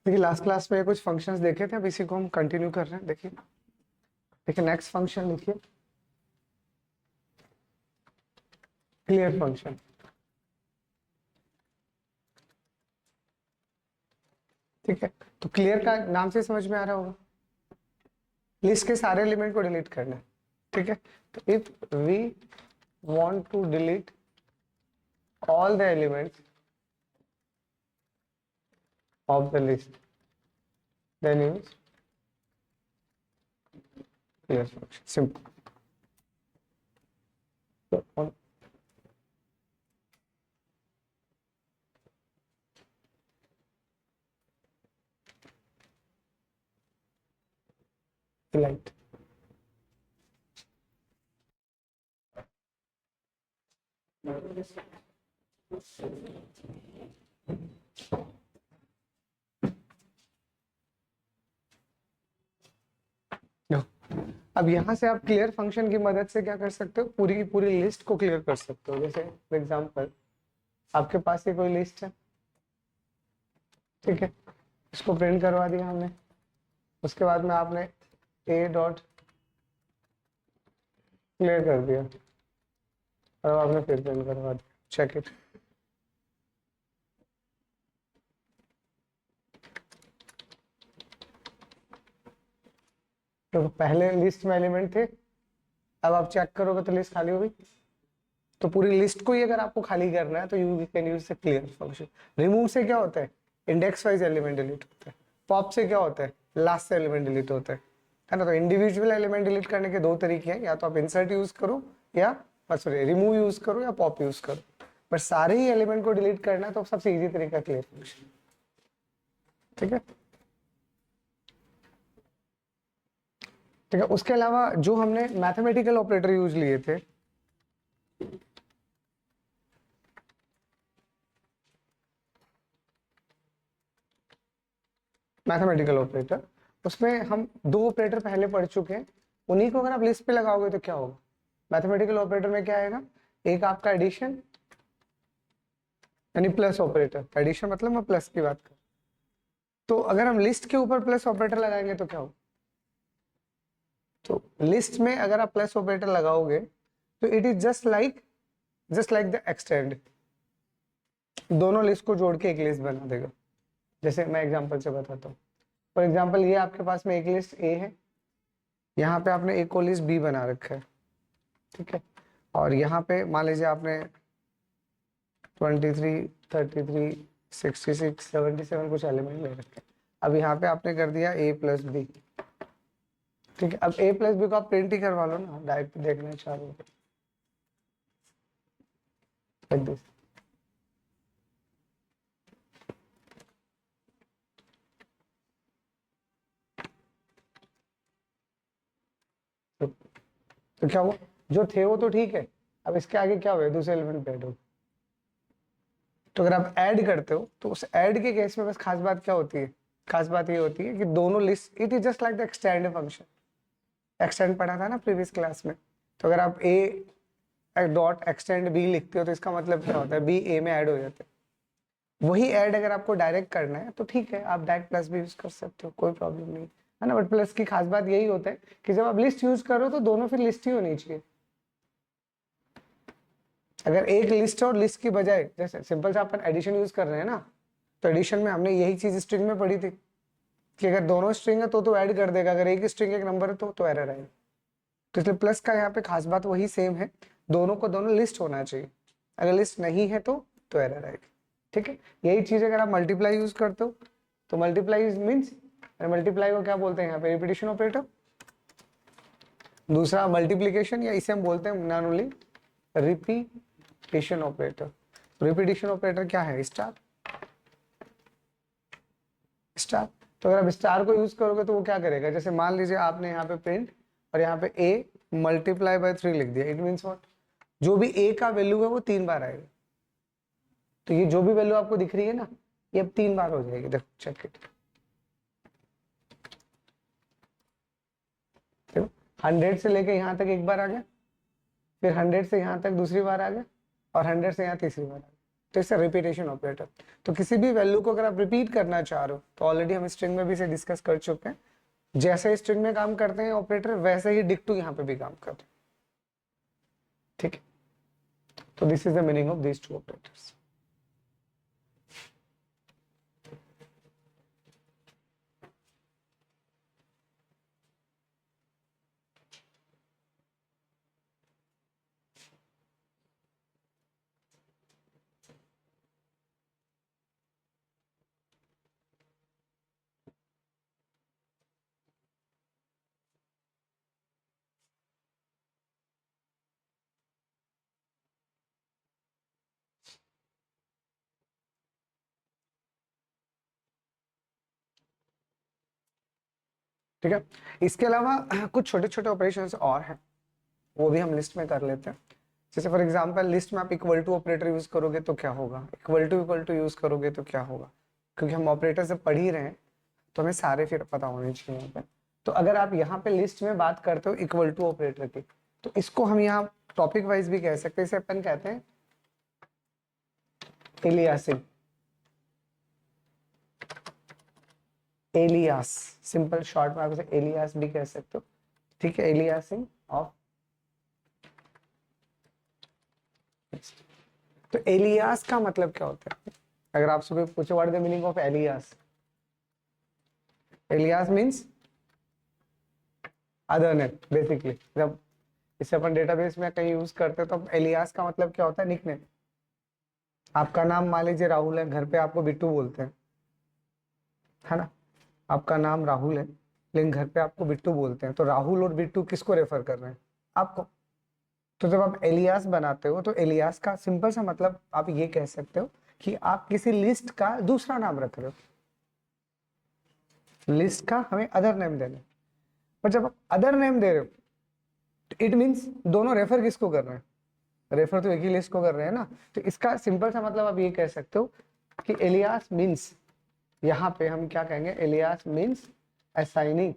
देखिए last class में कुछ फंक्शंस देखे थे, अब इसी को हम कंटिन्यू कर रहे हैं। देखिए देखिए नेक्स्ट फंक्शन लिखिए, क्लियर फंक्शन। ठीक है, तो क्लियर का नाम से समझ में आ रहा होगा, लिस्ट के सारे एलिमेंट को डिलीट करना है। ठीक है, तो if we want to delete all the elements of the list, then use clear function, simple. लाइट अब यहाँ से आप क्लियर फंक्शन की मदद से क्या कर सकते हो, पूरी की पूरी लिस्ट को क्लियर कर सकते हो। जैसे फॉर एग्जाम्पल आपके पास ये कोई लिस्ट है, ठीक है, इसको प्रिंट करवा दिया हमने, उसके बाद में आपने ए डॉट क्लियर कर दिया और आपने फिर प्रिंट करवा दिया, चेक इट। तो पहले लिस्ट में एलिमेंट थे, अब आप चेक करोगे तो लिस्ट खाली हो गई। तो पूरी लिस्ट को ही अगर आपको खाली करना है तो यू कैन यूज से क्लियर फंक्शन। रिमूव से क्या होता है, इंडेक्स वाइज एलिमेंट डिलीट होता है। पॉप से क्या होता है, लास्ट से एलिमेंट डिलीट होता है ना। तो इंडिविजुअल एलिमेंट डिलीट करने के दो तरीके हैं, या तो आप इंसर्ट यूज करो या सॉरी रिमूव यूज करो या पॉप यूज करो। बट सारे ही एलिमेंट को डिलीट करना है तो सबसे इजी तरीका क्लियर फंक्शन। ठीक है, ठीक है। उसके अलावा जो हमने मैथमेटिकल ऑपरेटर यूज लिए थे, मैथमेटिकल ऑपरेटर, उसमें हम दो ऑपरेटर पहले पढ़ चुके हैं। उन्हीं को अगर आप लिस्ट पे लगाओगे तो क्या होगा, मैथमेटिकल ऑपरेटर में क्या आएगा, एक आपका एडिशन यानी प्लस ऑपरेटर। एडिशन मतलब मैं प्लस की बात कर, तो अगर हम लिस्ट के ऊपर प्लस ऑपरेटर लगाएंगे तो क्या होगा, तो लिस्ट में अगर आप प्लस ऑपरेटर लगाओगे तो it is just like the extend, दोनों लिस्ट को जोड़ के एक लिस्ट बना देगा। जैसे मैं एग्जांपल से बताता हूँ। फॉर एग्जांपल ये आपके पास में एक लिस्ट ए है, यहाँ पे आपने एक और लिस्ट बी बना रखा है, ठीक है, और यहाँ पे मान लीजिए आपने 23, 33, 66, 77 कुछ एलिमेंट ले रखे हैं। अब यहाँ पे आपने कर दिया a प्लस बी, ठीक है। अब a प्लस बी को आप प्रिंट ही करवा लो ना, डायरेक्ट देखना चाह रहे हो लाइक दिस। तो क्या हुआ, जो थे वो तो ठीक है, अब इसके आगे क्या हुआ, दूसरे एलिमेंट पे ऐड हो। तो अगर आप ऐड करते हो तो उस ऐड के केस में बस खास बात क्या होती है, खास बात ये होती है कि दोनों list, it is just like the extend function. Extend पढ़ा था ना प्रीवियस क्लास में। तो अगर आप ए डॉट एक्सटेंड बी लिखते हो तो इसका मतलब क्या होता है, बी ए में ऐड हो जाता है। वही ऐड अगर आपको डायरेक्ट करना है तो ठीक है, आप डायरेक्ट प्लस भी यूज कर सकते हो, कोई प्रॉब्लम नहीं है ना। बट प्लस की खास बात यही होता है कि जब आप लिस्ट यूज करो तो दोनों फिर लिस्ट ही होनी चाहिए। अगर एक लिस्ट और लिस्ट की बजाय, जैसे सिंपल सा अपन एडिशन यूज कर रहे हैं ना, तो एडिशन में हमने यही चीज स्ट्रिंग में पढ़ी थी कि अगर दोनों स्ट्रिंग है तो ऐड कर देगा, अगर एक स्ट्रिंग एक नंबर है तो एरर आएगा। तो इसलिए प्लस का यहाँ पे खास बात वही सेम है, दोनों को दोनों लिस्ट होना चाहिए, अगर लिस्ट नहीं है तो एरर आएगी। ठीक है, यही चीज अगर आप मल्टीप्लाई यूज करते हो तो मल्टीप्लाई मीन्स, मल्टीप्लाई को क्या बोलते हैं यहाँ पे, रिपीटिशन ऑपरेटर। दूसरा मल्टीप्लीकेशन, या इसे हम बोलते हैं normally repetition operator. Repetition operator क्या है, स्टार। स्टार, तो अगर आप स्टार को यूज करोगे तो वो क्या करेगा, जैसे मान लीजिए आपने यहाँ पे प्रिंट और यहाँ पे a मल्टीप्लाई बाय 3 लिख दिया, इट मीन्स व्हाट, जो भी a का वैल्यू है वो 3 बार आएगा। तो ये जो भी वैल्यू आपको दिख रही है ना, ये अब 3 बार हो जाएगी, देखो चेक इट। देखो 100 से लेके यहाँ तक एक बार आ गया, फिर 100 से यहाँ तक दूसरी बार आ गया, और 100 से यहाँ तीसरी बार आ गया। तो इससे रिपीटेशन ऑपरेटर। तो किसी भी वैल्यू को अगर आप रिपीट करना चाह रहे हो तो ऑलरेडी हम स्ट्रिंग में भी इसे डिस्कस कर चुके हैं, जैसे स्ट्रिंग में काम करते हैं ऑपरेटर वैसे ही डिक्टो यहाँ पे भी काम करते हैं, ठीक है। तो this is the meaning of these two operators. ठीक है, इसके अलावा कुछ छोटे छोटे ऑपरेशंस और हैं, वो भी हम लिस्ट में कर लेते हैं। जैसे फॉर एग्जांपल लिस्ट में आप इक्वल टू ऑपरेटर यूज करोगे तो क्या होगा, इक्वल टू यूज करोगे तो क्या होगा, क्योंकि हम ऑपरेटर से पढ़ ही रहे हैं तो हमें सारे फिर पता होने चाहिए यहाँ पे। तो अगर आप यहाँ पे लिस्ट में बात करते हो इक्वल टू ऑपरेटर की, तो इसको हम यहाँ टॉपिक वाइज भी कह सकते हैं, इसे अपन कहते हैं एलियासिंग, एलियास, सिंपल शॉर्ट में आप इसे एलियास भी कह सकते हो, ठीक है, एलियासिंग ऑफ। तो एलियास का मतलब क्या होता है, अगर आपसे कोई पूछे what is the meaning of alias, alias means other name basically. जब इसे अपन डेटाबेस में कहीं यूज करते हैं तो एलियास का मतलब क्या होता है, निकनेम। आपका नाम मान लीजिए राहुल है, घर पे आपको बिट्टू बोलते हैं, है ना, आपका नाम राहुल है लेकिन घर पे आपको बिट्टू बोलते हैं, तो राहुल और बिट्टू किसको रेफर कर रहे हैं, आपको। तो जब आप एलियास बनाते हो तो एलियास का सिंपल सा मतलब आप ये कह सकते हो कि आप किसी लिस्ट का दूसरा नाम रख रहे हो, लिस्ट का हमें अदर नेम देना। पर जब आप अदर नेम दे रहे हो तो इट मींस दोनों रेफर किसको कर रहे हैं, रेफर तो एक ही लिस्ट को कर रहे हैं ना। तो इसका सिंपल सा मतलब आप ये कह सकते हो कि एलियास मींस, यहां पे हम क्या कहेंगे, alias means assigning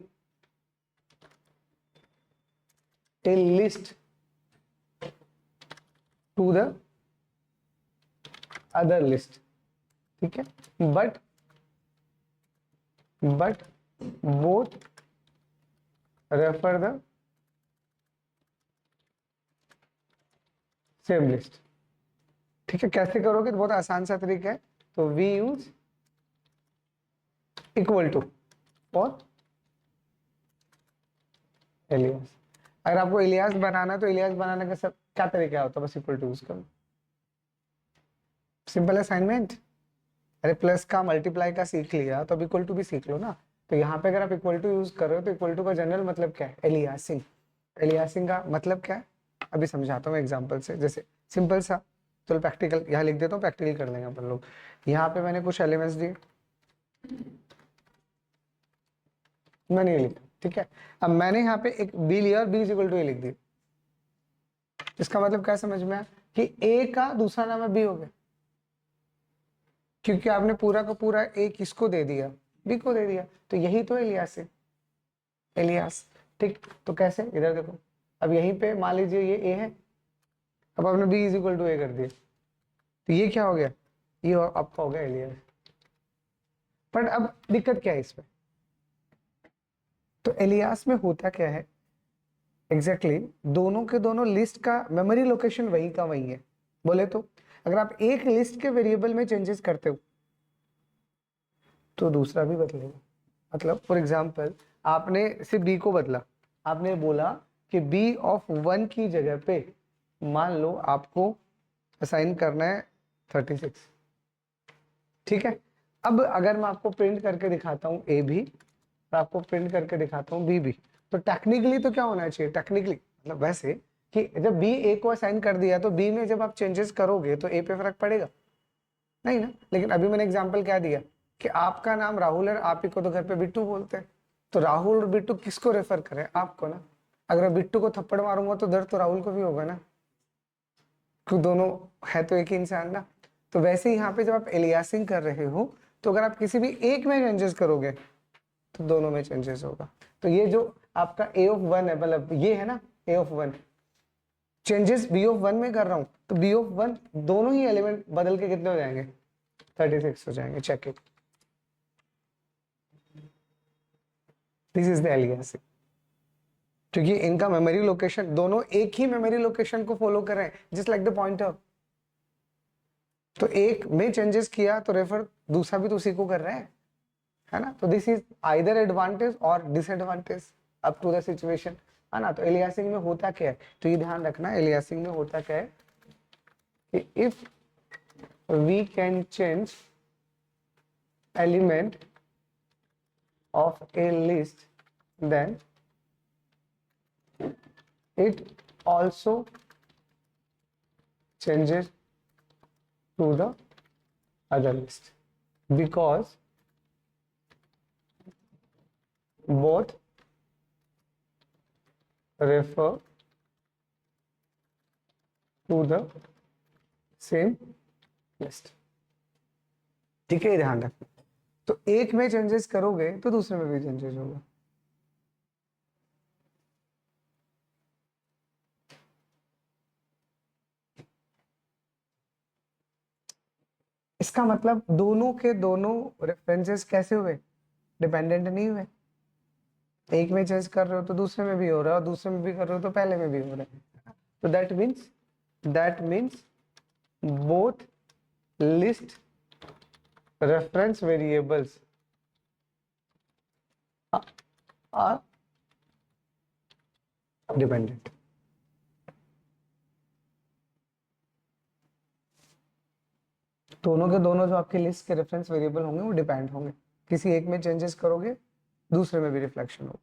a list to the other list, ठीक है, but both refer the same list, ठीक है। कैसे करोगे, तो बहुत आसान सा तरीका है, तो वी यूज इक्वल टू और एलियास। अगर आपको एलियास बनाना है तो एलियास बनाने का सब क्या तरीका होता है, बस इक्वल टू यूज करो, सिंपल असाइनमेंट। अरे प्लस का मल्टीप्लाई का सीख लिया तो अब इक्वल टू भी सीख लो ना। तो यहाँ पे अगर आप इक्वल टू यूज कर रहे हो तो इक्वल टू का जनरल मतलब क्या है, एलियासिंग। एलियासिंग का मतलब क्या है, अभी समझाता हूँ एग्जाम्पल से। जैसे सिंपल सा, चलो प्रैक्टिकल यहाँ लिख देता हूँ, प्रैक्टिकल कर लेंगे अपन लोग। यहाँ पे मैंने कुछ एलिमेंट्स दिए, मैंने ये लिखा, ठीक है। अब मैंने यहाँ पे एक बी लिया और बी इज इक्वल टू ए लिख दिया। इसका मतलब क्या समझ में आया कि ए का दूसरा नाम है बी हो गया, क्योंकि आपने पूरा का पूरा ए किसको दे दिया, बी को दे दिया। तो यही तो एलियास है, एलियास, ठीक। तो कैसे, इधर देखो, अब यहीं पे मान लीजिए ये ए है, अब आपने बी इज इक्वल टू ए कर दिया, तो ये क्या हो गया, ये आपका हो गया एलियास। पर अब दिक्कत क्या है इसमें, तो एलियास में होता क्या है एग्जैक्टली दोनों के दोनों लिस्ट का मेमोरी लोकेशन वही का वही है। बोले तो अगर आप एक लिस्ट के वेरिएबल में चेंजेस करते हो तो दूसरा भी बदलेगा। मतलब फॉर एग्जांपल आपने सिर्फ बी को बदला, आपने बोला कि बी ऑफ 1 की जगह पे मान लो आपको असाइन करना है 36, ठीक है। अब अगर मैं आपको प्रिंट करके दिखाता हूँ ए भी और आपको प्रिंट करके दिखाता हूँ बी भी, तो टेक्निकली तो क्या होना चाहिए, टेक्निकली मतलब वैसे कि जब बी ए को असाइन कर दिया तो बी में जब आप चेंजेस करोगे तो ए पे फर्क पड़ेगा नहीं ना। लेकिन अभी मैंने एग्जांपल क्या दिया कि आपका नाम राहुल है, आप ही को तो घर पे बिट्टू बोलते हैं, तो राहुल और बिट्टू किसको रेफर करें, आपको ना। अगर बिट्टू को थप्पड़ मारूंगा तो दर्द तो राहुल को भी होगा ना, क्योंकि दोनों है तो एक ही इंसान ना। तो वैसे ही यहाँ पे जब आप एलियासिंग कर रहे हो तो अगर आप किसी भी एक में चेंजेस करोगे तो दोनों में चेंजेस होगा। तो ये जो आपका ए ऑफ 1 है, मतलब ये है ना A of 1, changes B of one में कर रहा हूँ तो बी ऑफ वन दोनों ही एलिमेंट बदल के कितने हो जाएंगे 36 हो जाएंगे. Check it. This is the aliasing. क्योंकि इनका मेमोरी लोकेशन दोनों एक ही मेमोरी लोकेशन को फॉलो कर रहे हैं जस्ट लाइक द पॉइंटर. तो एक में चेंजेस किया तो रेफर दूसरा भी तो उसी को कर रहा है ना. तो दिस इज आइदर एडवांटेज और disadvantage up to the situation, है ना. तो एलियासिंग में होता क्या है, तो ये ध्यान रखना, एलियासिंग में होता क्या है कि if we can change element of a list then it also changes to the other list because both refer to the same list. ठीक है, ध्यान रखना. तो एक में चेंजेस करोगे तो दूसरे में भी चेंजेस होगा. इसका मतलब दोनों के दोनों रेफरेंसेस कैसे हुए, डिपेंडेंट नहीं हुए. एक में चेंज कर रहे हो तो दूसरे में भी हो रहा है और दूसरे में भी कर रहे हो तो पहले में भी हो रहा है. तो that means both list reference variables are dependent. दोनों के दोनों जो आपके लिस्ट के रेफरेंस वेरिएबल होंगे वो डिपेंड होंगे. किसी एक में चेंजेस करोगे दूसरे में भी रिफ्लेक्शन होगा.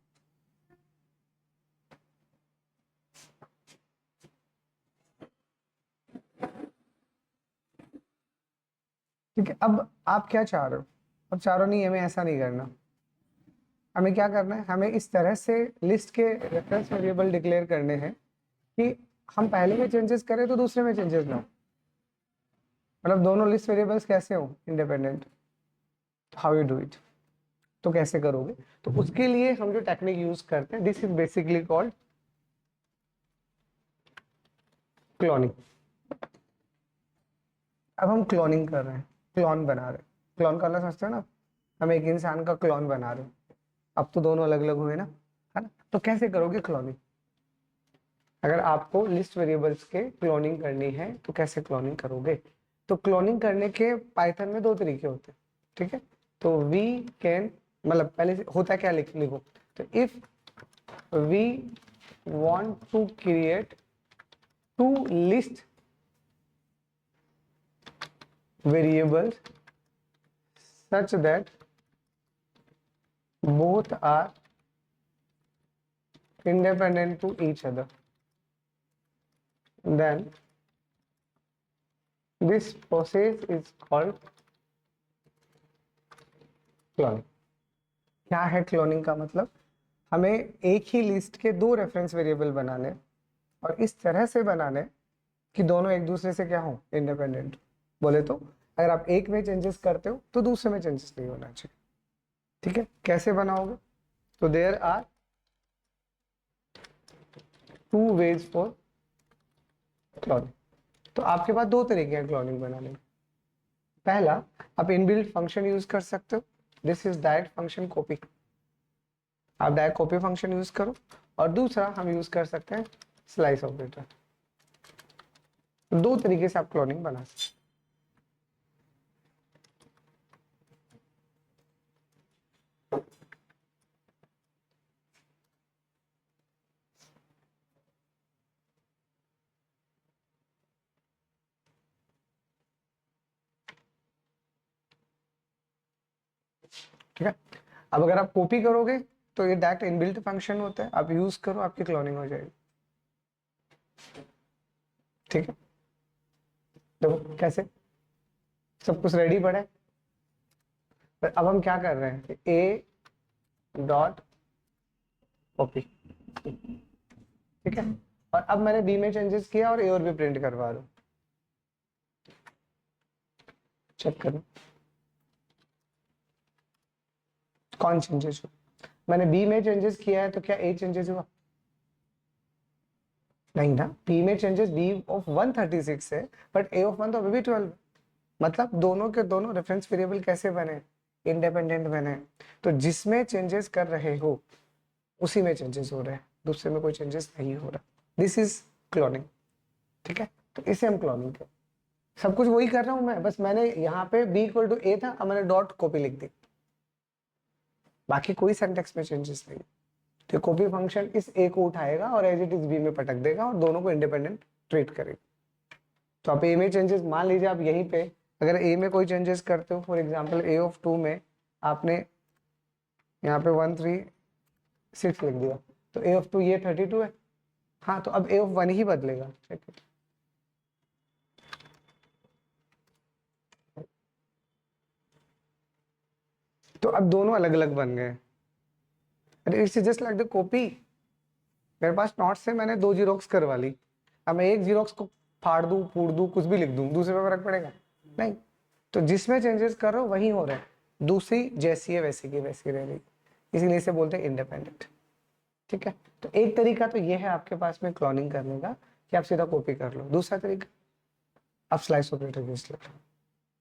ठीक है. अब आप क्या चाह रहे हो, अब चाह रहे हो नहीं हमें ऐसा नहीं करना, हमें क्या करना है, हमें इस तरह से लिस्ट के रेफरेंस वेरिएबल डिक्लेयर करने हैं कि हम पहले में चेंजेस करें तो दूसरे में चेंजेस ना हो. मतलब दोनों लिस्ट वेरिएबल्स कैसे हो, independent. How you do it, तो कैसे करोगे, तो उसके लिए हम जो टेक्निक यूज करते हैं this is basically called cloning. अब हम क्लोनिंग कर रहे हैं, क्लोन बना रहे हैं. क्लोन करना समझते हो ना, हम एक इंसान का क्लोन बना रहे हैं. अब तो दोनों अलग अलग हुए ना, है ना. तो कैसे करोगे क्लोनिंग, अगर आपको लिस्ट वेरिएबल्स के क्लोनिंग करनी है तो कैसे क्लोनिंग करोगे. तो क्लोनिंग करने के पाइथन में दो तरीके होते हैं. ठीक है, तो वी कैन, मतलब पहले से होता क्या लिखो. तो if we want to create two list variables such that both are independent to each other, then this process is called cloning. क्या है क्लोनिंग का मतलब, हमें एक ही लिस्ट के दो रेफरेंस वेरिएबल बनाने और इस तरह से बनाने कि दोनों एक दूसरे से क्या हो, इंडिपेंडेंट. बोले तो अगर आप एक में चेंजेस करते हो तो दूसरे में चेंजेस नहीं होना चाहिए. ठीक है, कैसे बनाओगे, तो there are two ways for cloning. तो आपके पास दो तरीके हैं क्लोनिंग बनाने के. पहला, आप इनबिल्ट फंक्शन यूज कर सकते हो, this is direct function copy. आप डायरेक्ट कॉपी फंक्शन यूज करो. और दूसरा हम यूज कर सकते हैं स्लाइस ऑपरेटर. दो तरीके से आप क्लोनिंग बना सकते हैं. ठीक है, अब अगर आप कॉपी करोगे तो ये डायरेक्ट इनबिल्ट फंक्शन होता है, आप यूज करो आपकी क्लोनिंग हो जाएगी. ठीक है, देखो कैसे सब कुछ रेडी पड़ा है. पर अब हम क्या कर रहे हैं, ए डॉट कॉपी. ठीक है, और अब मैंने बी में चेंजेस किया और ए और बी प्रिंट करवा दो. चेक करो कौन चेंजेस हुआ. मैंने बी में चेंजेस किया है तो क्या ए चेंजेस हुआ, नहीं ना, p में चेंजेस b ऑफ 136 है, बट a ऑफ 1 तो अभी भी 12 है। मतलब दोनों के दोनों रेफरेंस वेरिएबल कैसे बने, इंडिपेंडेंट बने। तो जिसमें चेंजेस कर रहे हो उसी में चेंजेस हो रहे हैं, दूसरे में कोई चेंजेस नहीं हो रहा। दिस इज क्लोनिंग, ठीक है। तो इसे हम क्लोनिंग कर, सब कुछ वही कर रहा हूं मैं, बस मैंने यहाँ पे b इक्वल टू a था, अब मैंने डॉट कॉपी लिख दी, बाकी कोई सिंटैक्स में चेंजेस नहीं। तो कॉपी फंक्शन इस a को उठाएगा और एज इट इज b में पटक देगा और दोनों को इंडिपेंडेंट ट्रीट करेगा। तो आप a में चेंजेस, मान लीजिए आप यहीं पे अगर a में कोई चेंजेस करते हो, फॉर एग्जांपल a ऑफ 2 में आपने यहाँ पे 136 लिख दिया, तो a ऑफ 2 ये 32 है। हाँ, तो अब a ऑफ 1 ही बदलेगा, ठीक है। तो अब दोनों अलग अलग बन गए। अरे it's just like the copy, मेरे पास नोट से मैंने 2 जीरोक्स करवा ली, अब मैं एक जीरोक्स को फाड़ दूं, फूड़ दूं, कुछ भी लिख दूं, दूसरे पे फर्क पड़ेगा नहीं। तो जिसमें चेंजेस कर रहे हो वही हो रहा है, दूसरी जैसी है वैसी की वैसी रह रही, इसीलिए इसे बोलते हैं इंडिपेंडेंट, ठीक है। तो एक तरीका तो ये है आपके पास में क्लोनिंग करने का कि आप सीधा कॉपी कर लो। दूसरा तरीका, आप स्लाइस ऑपरेटर यूज लो।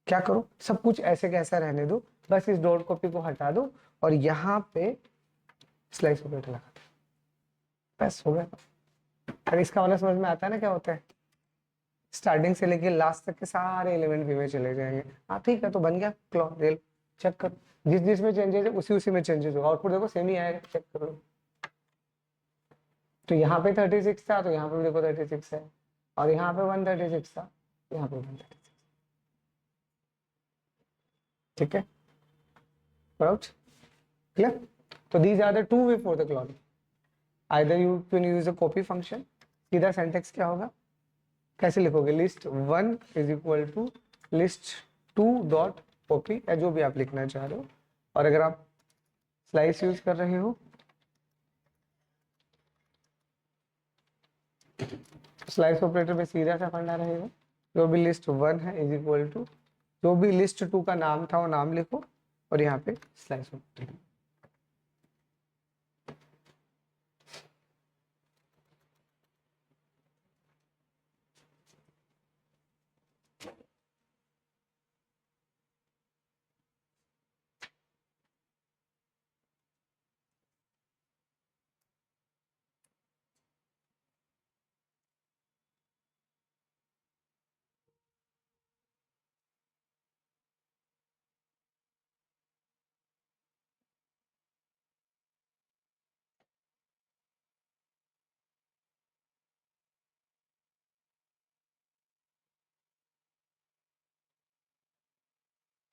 क्या करो, सब कुछ ऐसे कैसा रहने दो, बस इस डॉट कॉपी को हटा दो और यहाँ पे स्लाइस ऑपरेटर लगा दो, बस हो गया। अब इसका मतलब समझ में आता है ना क्या होता है, स्टार्टिंग से लेके लास्ट तक के सारे एलिमेंट वी में चले जाएंगे। हाँ ठीक है, तो बन गया क्लॉन रेल। चेक कर, जिस जिस में चेंजेस है उसी उसी में चेंजेस होगा, आउटपुट देखो सेम ही आएगा, चेक कर लो। तो यहाँ पे 36 था, तो यहाँ पे भी देखो 36 है, और यहाँ पे 136 था, यहाँ पे 136, ठीक है। क्लियर। तो these are the two way for the cloning, either you can use a copy function. सीधा सिंटैक्स क्या होगा, कैसे लिखोगे, list 1 is equal to list 2 dot copy, या जो भी आप लिखना चाह रहे हो। और अगर आप स्लाइस यूज कर रहे हो, स्लाइस ऑपरेटर में सीधा सा फंडा रहेगा, जो भी लिस्ट 1 है इज इक्वल टू जो भी लिस्ट 2 का नाम था वो नाम लिखो, और यहाँ पे स्लाइस ऑपरेटर।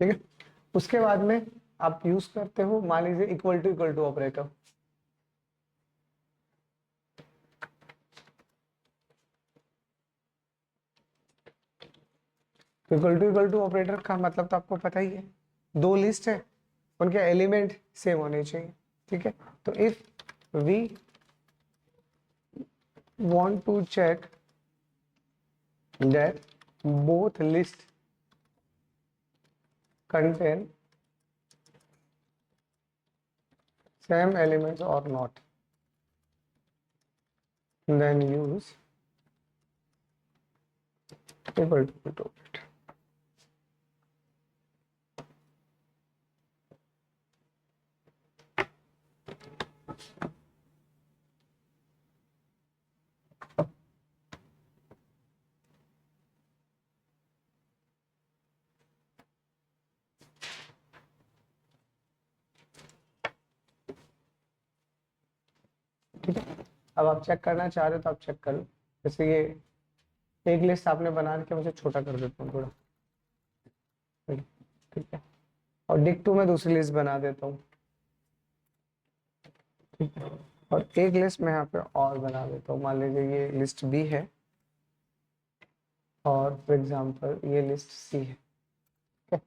ठीक है, उसके बाद में आप यूज करते हो, मान लीजिए equal to operator. Equal to operator का मतलब तो आपको पता ही है, दो लिस्ट है, उनके एलिमेंट सेम होने चाहिए, ठीक है। तो if we want to check that both lists contain same elements or not, then use equal to it. ठीक है, अब आप चेक करना चाह रहे हो तो आप चेक कर लो। जैसे ये एक लिस्ट आपने बना के, मुझे छोटा कर देता हूँ थोड़ा, ठीक है। और डिक टू में दूसरी लिस्ट बना देता हूँ, ठीक है। और एक लिस्ट में यहाँ पे और बना देता हूँ, मान लीजिए ये लिस्ट बी है और फॉर एग्जांपल ये लिस्ट सी है, ठीक है।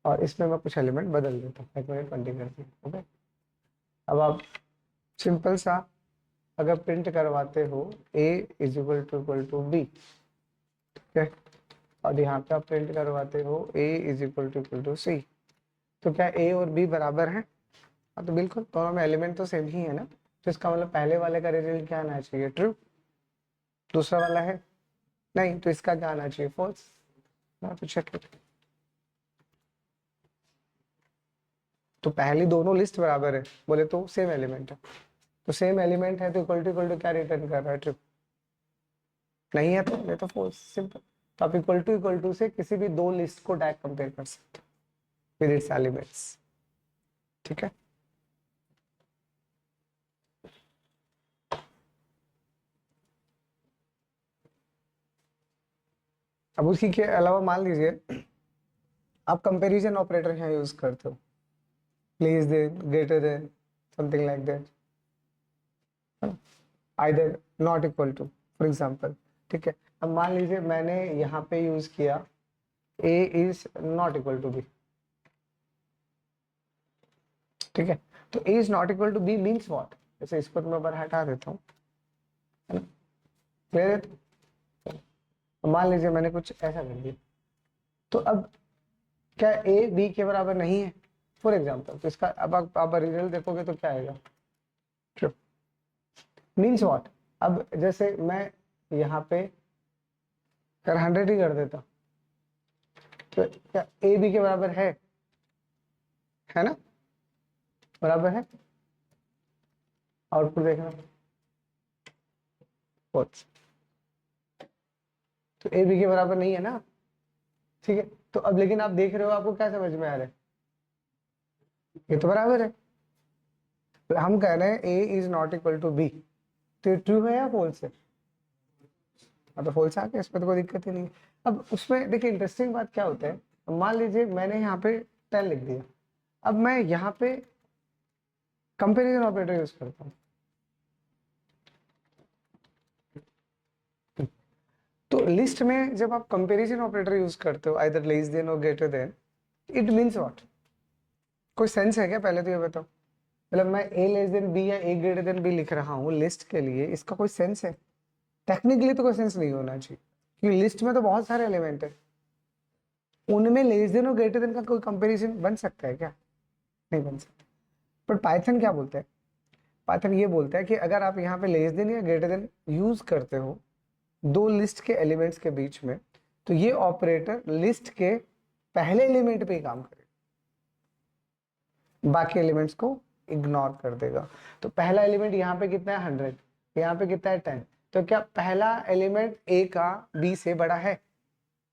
और इसमें मैं कुछ एलिमेंट बदल देता हूँ, एक मिनट पेंटिंग करती हूँ, ओके। अब आप सिंपल सा अगर प्रिंट करवाते हो a is equal to B, ठीक है, और यहाँ पे आप प्रिंट करवाते हो a इज इक्वल टू सी, तो क्या a और b बराबर हैं? हाँ, तो बिल्कुल, दोनों में एलिमेंट तो सेम ही है ना, तो इसका मतलब पहले वाले का रिजल्ट क्या आना चाहिए, ट्रू। दूसरा वाला है नहीं, तो इसका क्या आना चाहिए? फॉल्स। तो चेक इट। तो पहली दोनों लिस्ट बराबर है, बोले तो सेम एलिमेंट है, तो सेम एलिमेंट है तो इक्वल टू क्या रिटर्न कर रहा है? ट्रू। नहीं है तो ये तो फॉल्स, सिंपल। तो आप इक्वल टू से किसी भी दो लिस्ट को डायरेक्ट कंपेयर कर सकते हो विद इट्स एलिमेंट्स, ठीक है। अब उसी के अलावा मान लीजिए आप कंपैरिजन ऑपरेटर यहाँ यूज करते हो, less than, greater than, something like that, either not equal to, for example, ठीक है। अब मान लीजिए मैंने यहाँ पे यूज किया a is not equal to b, ठीक है। तो a is not equal to b means what? जैसे इसको तो मैं बाहर हटा देता हूँ, है ना, क्लियर है? तो मान लीजिए मैंने कुछ ऐसा कर दिया, तो अब क्या a b के बराबर नहीं है फॉर एग्जांपल? तो इसका अब आप रिजल्ट देखोगे तो क्या आएगा? ट्रू। Means what? अब जैसे मैं यहाँ पे अगर 100 ही कर देता, तो क्या a b के बराबर है ना? बराबर है। आउटपुट देखना, फॉल्स। तो a b के बराबर नहीं है ना, ठीक है। तो अब लेकिन आप देख रहे हो, आपको क्या समझ में आ रहा है? ये तो बराबर है। तो हम कह रहे हैं a is not equal to b, तो ये ट्रू है या फॉल्स है? हाँ, तो फॉल्स आ गया, इसमें तो कोई दिक्कत ही नहीं है। अब उसमें देखिए इंटरेस्टिंग बात क्या होता है, मान लीजिए मैंने यहाँ पे 10 लिख दिया, अब मैं यहाँ पे कंपैरिजन ऑपरेटर यूज करता हूँ, तो लिस्ट में जब आप कंपैरिजन ऑपरेटर यूज करते हो, आइदर लेस देन और greater then, it means what? कोई सेंस है क्या? पहले तो ये बताओ। मतलब मैं a लेस देन b या a ग्रेटर देन b लिख रहा हूँ लिस्ट के लिए, इसका कोई सेंस है? टेक्निकली तो कोई सेंस नहीं होना चाहिए, क्योंकि लिस्ट में तो बहुत सारे एलिमेंट है, उनमें लेस देन और ग्रेटर देन का कोई कंपैरिजन बन सकता है क्या? नहीं बन सकता। पर पाइथन क्या बोलता है? पाइथन ये बोलता है कि अगर आप यहाँ पे लेस देन या ग्रेटर देन यूज करते हो दो लिस्ट के एलिमेंट्स के बीच में, तो ये ऑपरेटर लिस्ट के पहले एलिमेंट पे ही काम करेगा, बाकी एलिमेंट्स को इग्नोर कर देगा। तो पहला एलिमेंट यहाँ पे कितना है? 100, यहाँ पे कितना है? 10। तो क्या पहला एलिमेंट a का b से बड़ा है?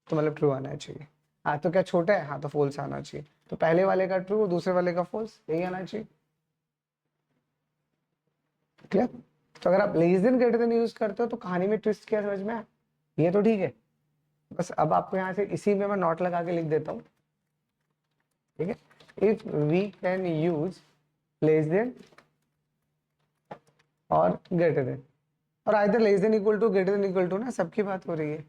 तो मतलब ट्रू आना चाहिए। हाँ, तो क्या छोटा है? हाँ, तो फॉल्स आना चाहिए। तो पहले वाले का ट्रू, दूसरे वाले का फॉल्स, यही आना चाहिए। क्लियर? तो अगर आप less than greater then use करते हो तो कहानी में ट्विस्ट क्या समझ में आया? ये तो ठीक है, बस अब आपको यहाँ से इसी में मैं नोट लगा के लिख देता हूँ, ठीक है। If we can use less than और ग्रेटर देन, और either less than equal to, greater than equal to, ना सबकी बात हो रही है,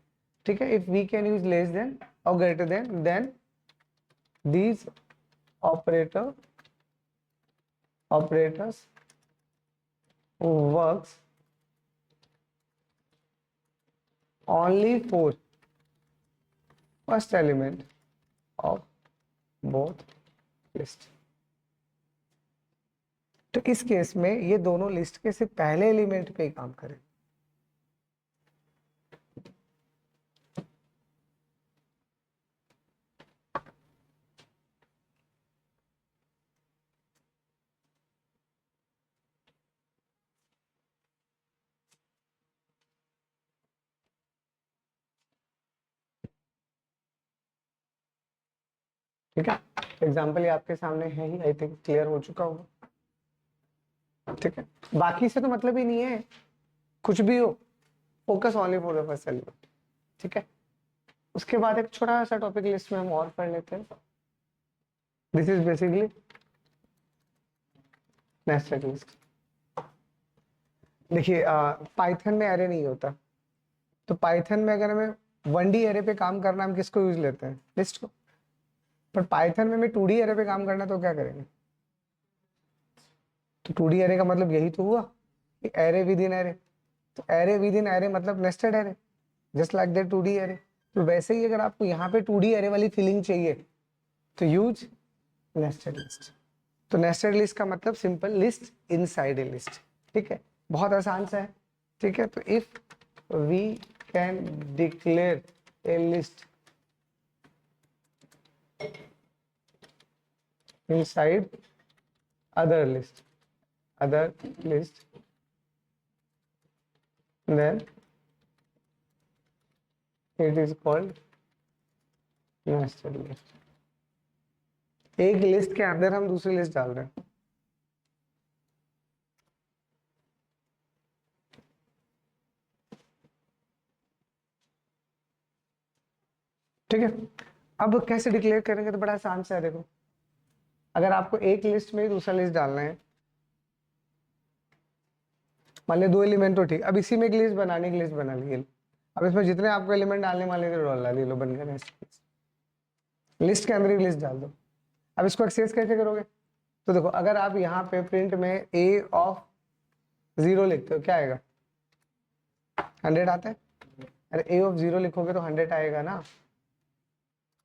ठीक है। If we can use less than और greater than these operators works only for first element of both list। तो इस केस में ये दोनों लिस्ट के सिर्फ पहले एलिमेंट पे ही काम करें। ठीक है, एग्जाम्पल ये आपके सामने है ही, आई थिंक क्लियर हो चुका होगा, ठीक है। बाकी से तो मतलब ही नहीं है, कुछ भी हो, focus only for the first element, ठीक है। उसके बाद एक छोटा सा टॉपिक लिस्ट में हम और पढ़ लेते हैं। This is basically nested list. देखिए पाइथन में एरे नहीं होता, तो पाइथन में अगर हमें 1D एरे पे काम करना, हम किसको यूज लेते हैं? लिस्ट को। पर पाइथन में हमें 2D एरे पे काम करना, तो क्या करेंगे? तो 2D एरे का मतलब यही तो हुआ कि एरे विद इन एरे। तो एरे विद इन एरे मतलब nested array, just like that 2D array. तो वैसे ही अगर आपको यहाँ पे 2D एरे वाली फीलिंग चाहिए तो यूज नेस्टेड लिस्ट। तो नेस्टेड लिस्ट का मतलब simple list inside a list, ठीक है, बहुत आसान सा है, ठीक है। तो if we can declare a list inside other list, then it is called nested list. एक लिस्ट के अंदर हम दूसरी लिस्ट डाल रहे हैं. ठीक है. अब कैसे डिक्लेयर करेंगे तो बड़ा आसान सा है. देखो, अगर आपको एक लिस्ट में दूसरा लिस्ट डालना है, मान ली 2 एलिमेंट तो ठीक. अब इसी में एक लिस्ट बनाने की लिस्ट बना ली. अब इसमें जितने आपको एलिमेंट डालने वाले थे डाल लो, बन गया लिस्ट के अंदर एक लिस्ट डाल दो. अब इसको एक्सेस कैसे करोगे? तो देखो, अगर आप यहाँ पे प्रिंट में a ऑफ 0 लिखते हो, क्या आएगा? 100 आता है. अरे a ऑफ 0 लिखोगे तो 100 आएगा ना.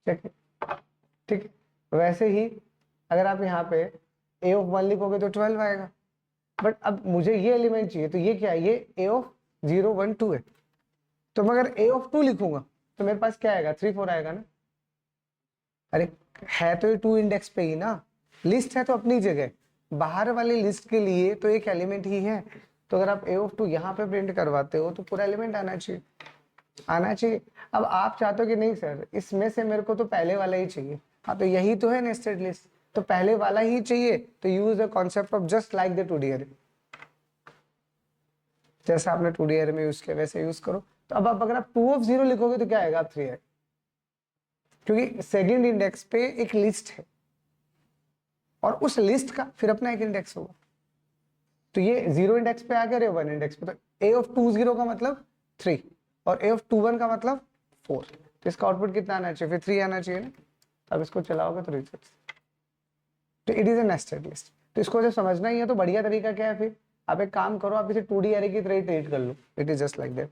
ठीक है. वैसे ही अगर आप यहाँ पे a ऑफ 1 लिखोगे तो 12 आएगा. बट अब मुझे ये एलिमेंट चाहिए, तो ये क्या है? ये a ऑफ 0 1 2 है. तो मैं अगर a ऑफ 2 लिखूंगा तो मेरे पास क्या आएगा? 3 4 आएगा ना. अरे है तो ये 2 इंडेक्स पे ही ना. लिस्ट है तो अपनी जगह, बाहर वाली लिस्ट के लिए तो एक एलिमेंट ही है. तो अगर आप a ऑफ 2 यहाँ पे प्रिंट करवाते हो तो पूरा एलिमेंट आना चाहिए. अब आप चाहते हो कि नहीं सर, इसमें से मेरे को तो पहले वाला ही चाहिए. हाँ, तो यही तो है नेस्टेड लिस्ट. तो पहले वाला ही चाहिए तो use the concept of just like the 2D अरे. जैसा आपने 2D अरे में यूज किया वैसे यूज करो. तो अब आप अगर आप 2 ऑफ 0 लिखोगे तो क्या आएगा? 3 आएगा, क्योंकि सेकंड इंडेक्स पे एक लिस्ट है और उस लिस्ट का फिर अपना एक इंडेक्स होगा. तो ये 0 इंडेक्स पे आ गया, 1 इंडेक्स पे. तो a ऑफ 2 0 का मतलब 3 और a ऑफ 2 1 का मतलब 4. तो इसका आउटपुट कितना आना चाहिए? फिर 3 आना चाहिए ना. अब इसको चलाओगे तो रिजल्ट. तो it is a nested list. तो इसको जब समझना ही है तो बढ़िया तरीका क्या है? फिर आप एक काम करो, आप इसे 2D अरे की तरह ट्रीट कर लो. It is just like that.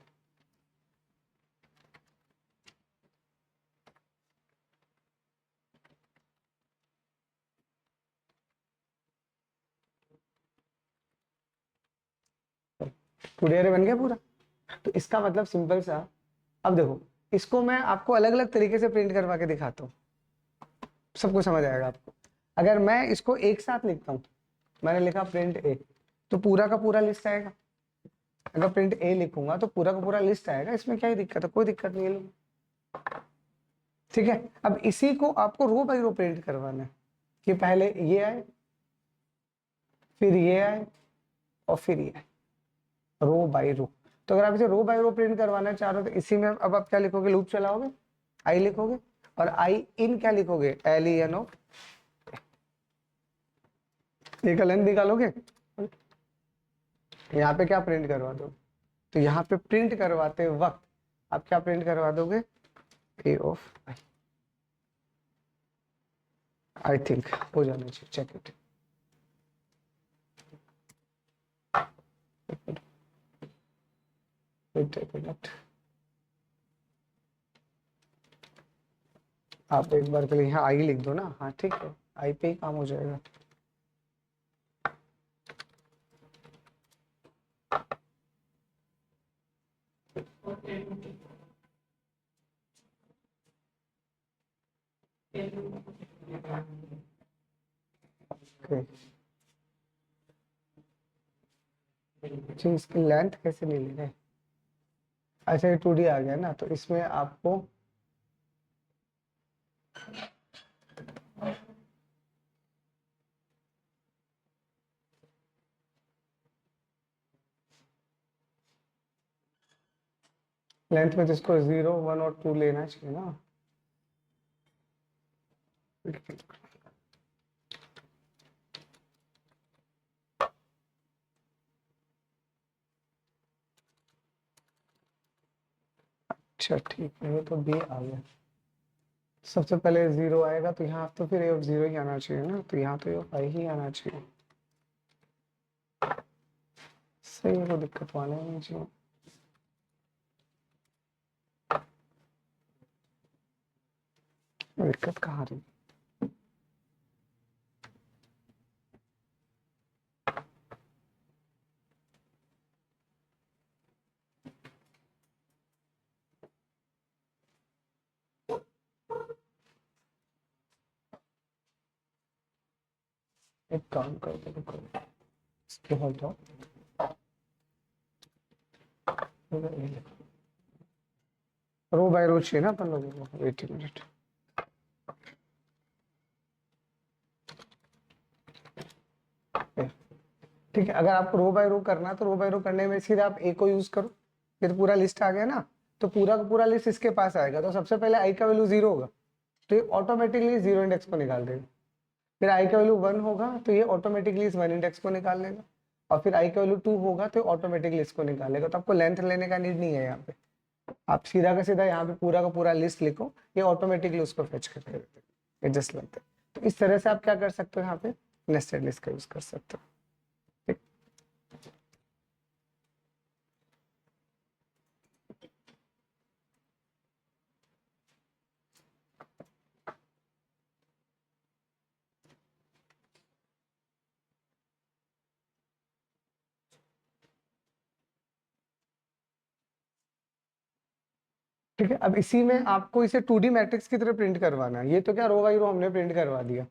Two D array बन गया पूरा. तो इसका मतलब सिंपल सा. अब देखो, इसको मैं आपको अलग अलग तरीके से प्रिंट करवा के दिखाता हूँ, सब कुछ समझ आएगा आपको. अगर मैं इसको एक साथ लिखता हूँ, मैंने लिखा प्रिंट ए, तो पूरा का पूरा लिस्ट आएगा. अगर प्रिंट ए लिखूंगा तो पूरा का पूरा लिस्ट आएगा. इसमें क्या ही दिक्कत है? कोई दिक्कत नहीं है. ठीक है. अब इसी को आपको रो बाई रो प्रिंट करवाना है कि पहले ये आए, फिर ये आए और फिर ये आए, रो बाई रो. तो अगर आप इसे रो बाई रो प्रिंट करवाना चाह रहे हो तो इसी में अब आप क्या लिखोगे? लूप चलाओगे, आई लिखोगे और आई इन क्या लिखोगे? LEN of. एक लेंथ निकालोगे, यहाँ पे क्या प्रिंट करवा दो? तो यहाँ पे प्रिंट करवाते वक्त आप क्या प्रिंट करवा दोगे? ए ऑफ आई थिंक हो जाना चाहिए. Check it. आप एक बार के लिए यहाँ आई लिख दो ना. हाँ ठीक है, आई पे ही काम हो जाएगा. Okay. अच्छा, इसकी लेंथ कैसे ले ले रहे? अच्छा, ये 2D आ गया ना. तो इसमें आपको लेंथ में जिसको 0 1 और 2 लेना चाहिए ना. अच्छा ठीक है, ये तो B आ गया. सबसे पहले 0 आएगा तो यहाँ तो फिर A ऑफ 0 ही आना चाहिए ना. तो यहाँ तो A ऑफ आई ही आना चाहिए. सही है, कोई दिक्कत आने नहीं चाहिए. दिक्कत कहाँ रही? एक काम करते रुको, इसके हटाओ, रो बाय रो चाहिए ना अपन लोगों को। वेट अ मिनट, ठीक है। अगर आपको रो बाय रो करना है तो रो बाय रो करने में सीधा आप ए को यूज करो, ये तो पूरा लिस्ट आ गया ना, तो पूरा का पूरा लिस्ट इसके पास आएगा। तो सबसे पहले आई का वैल्यू 0 होगा तो ये ऑटोमेटिकली 0 इंडेक्स को निकाल देगा। फिर आई का वैल्यू 1 होगा तो ये ऑटोमेटिकली इस 1 इंडेक्स को निकाल लेगा। और फिर आई का वैल्यू 2 होगा तो ऑटोमेटिकली इसको निकालेगा। तो आपको लेंथ लेने का नीड नहीं है यहाँ पे, आप सीधा का सीधा यहाँ पे पूरा का पूरा लिस्ट लिखो, ये ऑटोमेटिकली उसको फेच करके देते, जस्ट लाइक दैट। तो इस तरह से आप क्या कर सकते हो, यहाँ पे नेस्टेड लिस्ट का यूज कर सकते हो। ठीक है, अब इसी में आपको इसे 2D मैट्रिक्स की तरह प्रिंट करवाना है। ये तो क्या रो बाई रो हमने प्रिंट करवा दिया।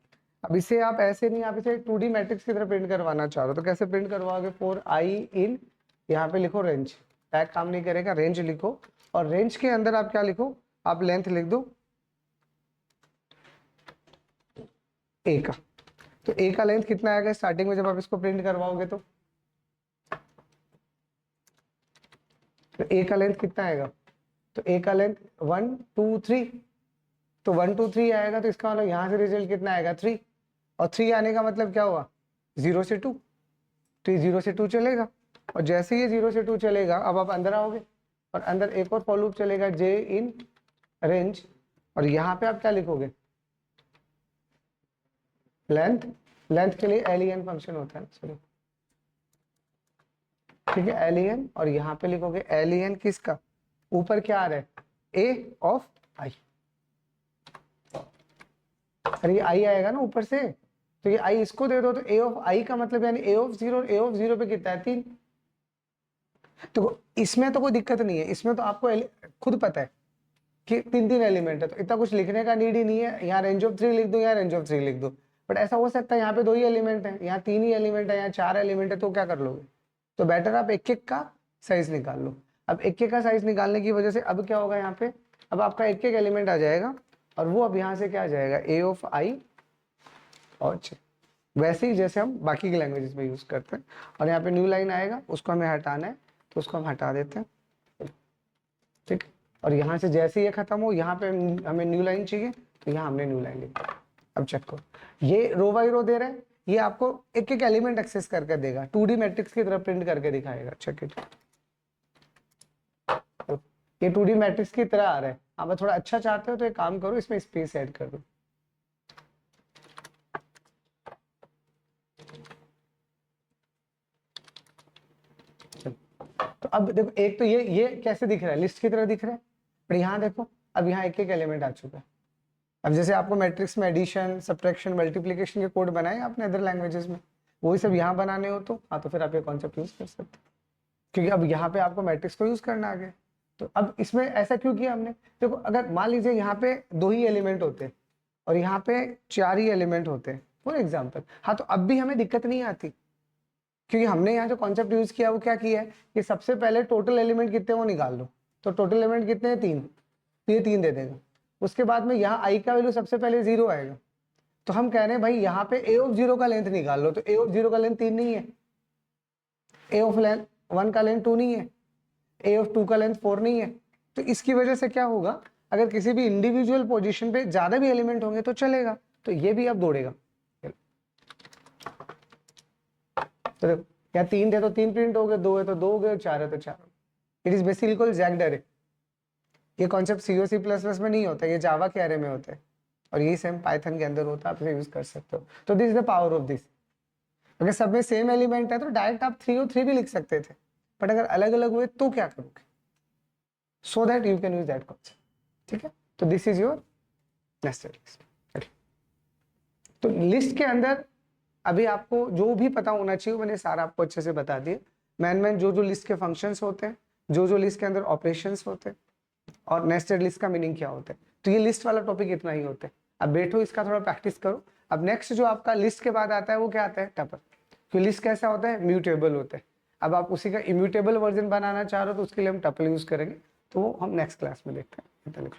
अब इसे आप ऐसे नहीं, आप इसे 2D मैट्रिक्स की तरह प्रिंट करवाना चाह रहे हो तो कैसे प्रिंट करवाओगे? फॉर आई इन, यहाँ पे लिखो रेंज, टैग काम नहीं करेगा, रेंज लिखो। और रेंज के अंदर आप क्या लिखो, आप लेंथ लिख दो ए का। तो ए का लेंथ कितना आएगा स्टार्टिंग में जब आप इसको प्रिंट करवाओगे? तो ए का लेंथ कितना आएगा? तो ए का लेंथ 1 2 3, तो 1 2 3 आएगा। तो इसका मतलब यहाँ से रिजल्ट कितना आएगा? 3। और 3 आने का मतलब क्या हुआ? 0 से 2। तो ये 0 से 2 चलेगा। और जैसे ही ये 0 से 2 चलेगा, अब आप अंदर आओगे और अंदर एक और फॉर लूप चलेगा जे इन रेंज। और यहाँ पे आप क्या लिखोगे? लेंथ। लेंथ के लिए एलियन फंक्शन होता है, सॉरी, ठीक है, एलियन। और यहाँ पे लिखोगे एलियन किसका? ऊपर क्या आ रहा है? ए ऑफ आई। अरे ये आई आएगा ना ऊपर से, तो ये आई इसको दे दो। तो ए ऑफ आई का मतलब यानी ए ऑफ 0, ए ऑफ 0 पे कितना है? 3। तो इसमें तो कोई दिक्कत नहीं है, इसमें तो आपको खुद पता है कि 3 एलिमेंट है, तो इतना कुछ लिखने का नीड ही नहीं है। यहाँ रेंज ऑफ 3 लिख दो, यहाँ रेंज ऑफ 3 लिख दो। बट ऐसा हो सकता है यहाँ पे 2 ही एलिमेंट है, यहाँ 3 ही एलिमेंट है, यहाँ 4 एलिमेंट है, तो क्या कर लोगे? तो बेटर आप एक एक का साइज निकाल लो। अब एक एक का साइज निकालने की वजह से अब क्या होगा यहाँ पे? अब आपका एक एक एलिमेंट आ जाएगा और वो अब यहाँ से क्या आ जाएगा? ए ऑफ आई। और वैसे ही जैसे हम बाकी की लैंग्वेजेस में यूज करते हैं। और यहाँ पे न्यू लाइन आएगा, उसको हमें हटाना है तो उसको हम हटा देते हैं, ठीक। और यहाँ से जैसे ये खत्म हो, यहाँ पे हमें न्यू लाइन चाहिए तो यहाँ हमने न्यू लाइन लिखी। अब चेक करो, ये रो बाई रो दे रहा है, ये आपको एक एक एलिमेंट एक्सेस करके देगा, 2D मैट्रिक्स की तरह प्रिंट करके दिखाएगा। चेक इट, ये 2D मैट्रिक्स की तरह आ रहा है। आप थोड़ा अच्छा चाहते हो तो एक काम करो, इसमें स्पेस ऐड कर दो। तो अब देखो, एक तो ये कैसे दिख रहा है? लिस्ट की तरह दिख रहा है। पर यहाँ देखो, अब यहाँ एक एक एलिमेंट आ चुका है। अब जैसे आपको मैट्रिक्स में एडिशन, सब्ट्रैक्शन, मल्टीप्लिकेशन के कोड बनाए आपने अदर लैंग्वेजेस में, वही सब यहाँ बनाने हो तो हाँ, तो फिर आप ये कॉन्सेप्ट यूज कर सकते हो, क्योंकि अब यहाँ पे आपको मैट्रिक्स को यूज करना आ गया। तो अब इसमें ऐसा क्यों किया हमने? देखो, अगर मान लीजिए यहाँ पे 2 ही एलिमेंट होते और यहाँ पे 4 ही एलिमेंट होते फॉर एग्जाम्पल, हाँ, तो अब भी हमें दिक्कत नहीं आती, क्योंकि हमने यहाँ जो कॉन्सेप्ट यूज किया वो क्या किया है कि सबसे पहले टोटल एलिमेंट कितने वो निकाल लो। तो टोटल एलिमेंट कितने हैं? 3, तो ये 3 दे देगा। उसके बाद में यहाँ आई का वैल्यू सबसे पहले 0 आएगा, तो हम कह रहे हैं भाई यहाँ पे ए ऑफ 0 का लेंथ निकाल लो। तो ए ऑफ 0 का लेंथ 3 नहीं है, ए ऑफ 1 का लेंथ 2 नहीं है, ए ऑफ 2 का लेंथ 4 नहीं है। तो इसकी वजह से क्या होगा, अगर किसी भी इंडिविजुअल पोजीशन पे ज्यादा भी एलिमेंट होंगे तो चलेगा, तो ये भी अब दौड़ेगा। तो देखो, या 3 थे तो 3 प्रिंट हो गए, 2 है तो 2 हो गए, 4 है तो 4। It is basically called jacked अरे। ये कॉन्सेप्ट सी और सी प्लस प्लस में नहीं होता, ये जावा के अरे में होता है, और यही सेम पाइथन के अंदर होता है, आप इसे यूज कर सकते हो। तो this is the power of this. अगर सब में सेम एलिमेंट है तो डायरेक्ट आप 3 और 3 भी लिख सकते थे, बट अगर अलग अलग हुए तो क्या करोगे? So that you can use that concept, ठीक है। तो this is your nested list. तो लिस्ट के अंदर अभी आपको जो भी पता होना चाहिए मैंने सारा आपको अच्छे से बता दिया। मैन जो लिस्ट के फंक्शंस होते हैं, जो लिस्ट के अंदर ऑपरेशंस होते हैं, और नेस्टेड लिस्ट का मीनिंग क्या होता है। तो ये लिस्ट वाला टॉपिक इतना ही होता है। अब बैठो, इसका थोड़ा प्रैक्टिस करो, अब नेक्स्ट जो आपका लिस्ट के बाद आता है वो क्या आता है, टपल। क्योंकि लिस्ट कैसा होता है, म्यूटेबल होता है। अब आप उसी का इम्यूटेबल वर्जन बनाना चाह रहे हो तो उसके लिए हम टपल यूज करेंगे, तो हम नेक्स्ट क्लास में देखते हैं।